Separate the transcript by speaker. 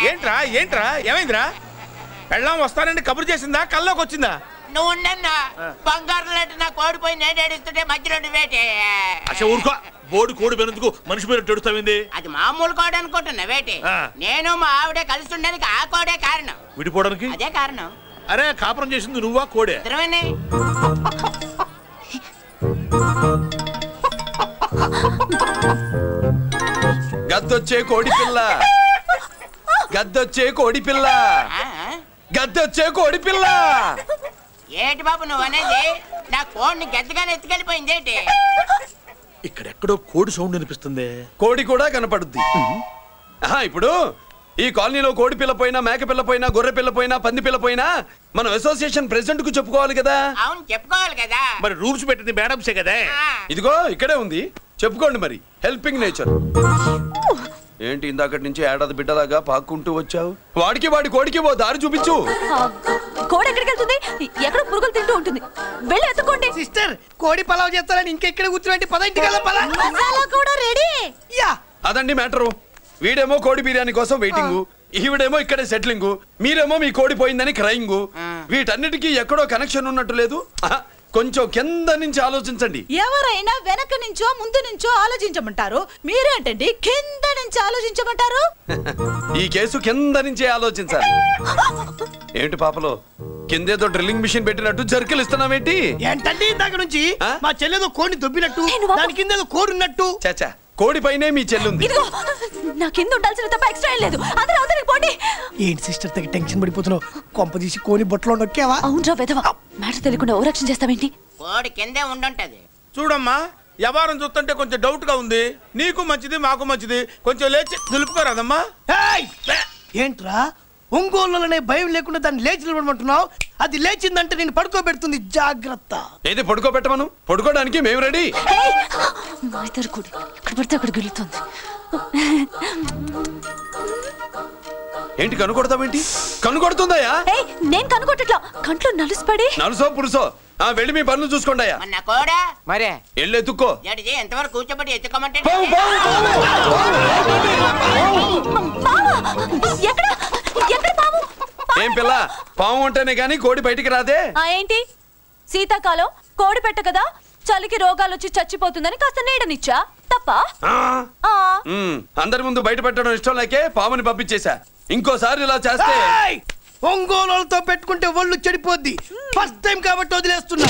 Speaker 1: ఏంట్రా ఏంట్రా ఏమైందిరా? పెళ్ళాం వస్తానండి కబురు చేసిందా కల్లోకి వచ్చిందా?
Speaker 2: నువ్వు బంగారు లాంటి నా కోడిపోయి నేను ఏడుస్తుంటే మధ్యలో నువ్వేటే.
Speaker 3: అసలు ఊరుకో, బోర్డు కోడి పెనందుకు మనిషి మీద ఏడుస్తావింది?
Speaker 2: అది మామూలు కోడి అనుకుంటున్నా వేటి. నేను మా ఆవిడే కలిసి ఉండడానికి ఆ కోడే కారణం.
Speaker 3: విడిపోవడానికి
Speaker 2: అదే కారణం.
Speaker 3: అరే కాపురం చేసింది నువ్వా కోడే?
Speaker 2: ఇద్దరమేనే.
Speaker 1: గద్దొచ్చే కోడి పిల్ల, గద్దొచ్చే కోడి పిల్ల, గద్దొచ్చే కోడి పిల్ల.
Speaker 2: ఏంటి బాబు నువ్వు అనేది? నా కోడిని గద్దగానే ఎత్తుకెళ్ళిపోయింది ఏంటి?
Speaker 3: ఇక్కడెక్కడో కోడి సౌండ్ అనిపిస్తుంది.
Speaker 1: కోడి కూడా కనపడుద్ది. ఇప్పుడు ఈ కాలనీలో కోడి పిల్ల పోయినా, మేక పిల్ల పోయినా, గొర్రె పిల్ల పోయినా, పంది పిల్ల పోయినా మనం అసోసియేషన్ ప్రెసిడెంట్ కు చెప్పుకోవాలి కదా.
Speaker 2: అవును చెప్పుకోవాలి కదా.
Speaker 3: మరి రూల్స్ పెట్టింది మేడమ్సే కదా.
Speaker 1: ఇదిగో ఇక్కడే ఉంది, చెప్పుకోండి మరి. Helping nature. ఏంటి ఇందాకటి నుంచి ఏడాది బిడ్డలాగా పాక్కుంటూ వచ్చావు? వాడికి వాడి కోడికి ఓ దారి చూపించు.
Speaker 4: కోడి ఎక్కడికి వెళ్తుంది? ఎక్కడ పురుగులు తింటూ ఉంటుంది. వెళ్ళి ఎత్తుకోండి.
Speaker 5: సిస్టర్ కోడి పలావ్ చేస్తారని ఇంకెక్కడ కూర్చోండి. 10
Speaker 4: కూడా రెడీ.
Speaker 1: అదండి మ్యాటరు. వీడేమో కోడి బిర్యానీ కోసం వెయిటింగ్, ఈవిడేమో ఇక్కడే సెటిలింగ్, మీరేమో మీ కోడి పోయిందని క్రయింగ్. వీటన్నిటికీ ఎక్కడో కనెక్షన్ ఉన్నట్టు లేదు. కొంచెం కింద నుంచి ఆలోచించండి.
Speaker 4: ఎవరైనా వెనక నుంచో ముందు నుంచో ఆలోచించమంటారు, మీరేంటండి కింద నుంచి ఆలోచించమంటారు?
Speaker 1: ఈ కేసు కింద నుంచే ఆలోచించాలి. ఏంటి పాపలో కిందేదో డ్రిల్లింగ్ మిషన్ పెట్టినట్టు జర్కిలు ఇస్తున్నావేంటి?
Speaker 5: ఏంటండి ఇందాక నుంచి మా చెల్లెదో కోడిని దొబ్బినట్టు, దాని కింద కోడి ఉన్నట్టు.
Speaker 1: చాచా, కోడి పైనే మీ చెల్లుంది.
Speaker 4: ఇదిగో నా కింద ఉండాల్సిన తప్ప ఎక్స్ట్రా ఏం లేదు. అందరూ అవతలికి పోండి.
Speaker 5: ఏంటి సిస్టర్ తగ్గ టెన్షన్ పడిపోతున్నావు? కొంప తీసి కోడి బొట్టలో నొక్కావా?
Speaker 4: అవునరా వెధవా, మ్యాటర్ తెలియకుండా ఓ రక్షణ చేస్తావేంటి?
Speaker 2: కోడి కిందే ఉండుంటది.
Speaker 1: చూడమ్మా, వ్యవహారం చూస్తుంటే కొంచెం డౌట్ గా ఉంది. నీకు మంచిది మాకు మంచిది, కొంచెం లేచి నిలుపుకోరాదమ్మా.
Speaker 5: ఏంట్రా ఒంగోలులోనే భయం లేకుండా దాన్ని లేచి నిలబడమంటున్నావు? అది లేచిందంటే నేను పడుకోబెడుతుంది, జాగ్రత్త.
Speaker 1: ఏది పడుకోబెట్టమను? పడుకోవడానికి మేము రెడీ.
Speaker 4: ఇక్కడ పడితే అక్కడ గెలుతుంది.
Speaker 1: ఏంటి కనుకొడతావేంటి? కనుకొడుతుందయ్యా?
Speaker 4: నేను కనుకొట్టట్లా, కంట్లో నలుసుపడి.
Speaker 1: నలుసో పురుసో వెళ్ళి మీ పనులు చూసుకోండి.
Speaker 2: మరే
Speaker 1: వెళ్ళి ఎత్తుక్కో.
Speaker 2: ఎంతవరకు కూర్చోబెట్టి ఎత్తుకోమంటే
Speaker 1: ఏం పిల్ల, పాము ఉంటేనే గాని కోడి బయటికి రాదే.
Speaker 4: ఏంటి శీతాకాలం కోడి పెట్ట కదా, చలికి రోగాలు వచ్చి చచ్చిపోతుందని కాస్త నీడనిచ్చా తప్ప.
Speaker 1: అందరి ముందు బయట పెట్టడం ఇష్టం లేకే పాముని పంపించేశా. ఇంకోసారి ఇలా చేస్తే
Speaker 5: ఒంగోలుతో పెట్టుకుంటే ఒళ్ళు చెడిపోద్ది. ఫస్ట్ టైం కాబట్టి వదిలేస్తున్నా.